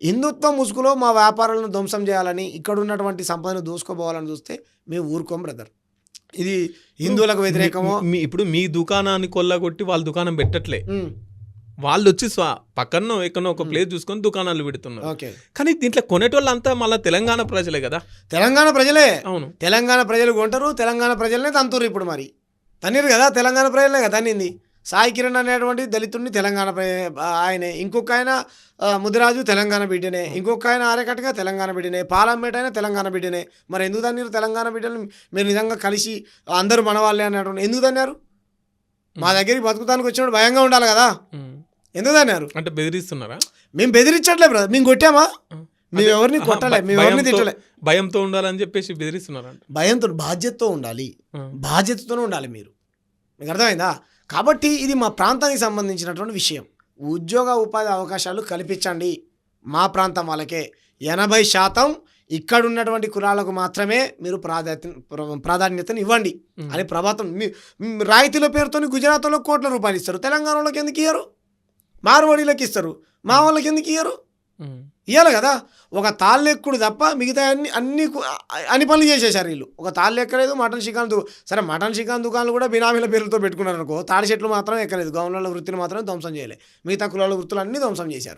హిందుత్వం ముసుగులో మా వ్యాపారాలను ధ్వంసం చేయాలని, ఇక్కడున్నటువంటి సంపదను దోసుకోబోవాలని చూస్తే మేము ఊరుకోం బ్రదర్. ఇది హిందువులకు వ్యతిరేకమో. ఇప్పుడు మీ దుకాణాన్ని కొల్లగొట్టి వాళ్ళ దుకాణం పెట్టట్లే, హ్మ్. వాళ్ళు వచ్చి పక్కన ఎక్కడో ఒక ప్లేస్ చూసుకొని దుకాణాలు పెడుతున్నారు. ఓకే. కానీ దీంట్లో కొనేటోళ్ళంతా మళ్ళీ తెలంగాణ ప్రజలే కదా. తెలంగాణ ప్రజలే. అవును. తెలంగాణ ప్రజలు కొంటారు, తెలంగాణ ప్రజలనే తంతురు. ఇప్పుడు మరి తన్నీరు కదా, తెలంగాణ ప్రజలనే కదా తన్నింది. సాయి కిరణ్ అనేటువంటి దళితుడిని తెలంగాణ ఆయనే, ఇంకొక ఆయన ముదిరాజు తెలంగాణ బిడ్డనే, ఇంకొక ఆయన ఆరేకట్టుగా తెలంగాణ బిడ్డనే, పాలంపేట అయినా తెలంగాణ బిడ్డనే. మరి ఎందుకు తన్నీరు తెలంగాణ బిడ్డలు? మీరు నిజంగా కలిసి అందరూ మనవాళ్ళే అనేటువంటి ఎందుకు తన్నారు? మా దగ్గరికి బతుకుతానికి వచ్చినప్పుడు భయంగా ఉండాలి కదా, ఎందుకు తన్నారు? అంటే బెదిరిస్తున్నారా? మేము బెదిరించట్లే బ్రదర్, మేము కొట్టామా? మేము ఎవరిని కొట్టలే, మేము ఎవరిని తిట్టలే. భయంతో ఉండాలని చెప్పేసి బెదిరిస్తున్నారా? భయంతో, బాధ్యతతో ఉండాలి, బాధ్యతతోనే ఉండాలి మీరు. మీకు అర్థమైందా? కాబట్టి ఇది మా ప్రాంతానికి సంబంధించినటువంటి విషయం. ఉద్యోగ ఉపాధి అవకాశాలు కల్పించండి మా ప్రాంతం వాళ్ళకే. 80% ఇక్కడ ఉన్నటువంటి కులాలకు మాత్రమే మీరు ప్రాధాన్యతను ఇవ్వండి అని ప్రభుత్వం. రాయితీల పేరుతో గుజరాత్లో కోట్ల రూపాయలు ఇస్తారు, తెలంగాణ వాళ్ళకి ఎందుకు ఇయ్యరు? మార్వాడీలకు ఇస్తారు, మా వాళ్ళకి ఎందుకు ఇయ్యరు? ఇవ్వాలి కదా. ఒక తాళ్ళెక్కుడు తప్ప మిగతా అన్ని పనులు చేసేసారు వీళ్ళు. ఒక తాళ్ళు ఎక్కలేదు, మటన్ చికెన్ సరే మటన్ చికెన్ దుకాణాలు కూడా బినామీల పేర్లతో పెట్టుకున్నారు అనుకో. తాడి చెట్లు మాత్రం ఎక్కలేదు, గవర్నర్ల వృత్తిని మాత్రం ధ్వంసం చేయలేదు, మిగతా కులాల వృత్తులు అన్నీ ధ్వంసం చేశారు.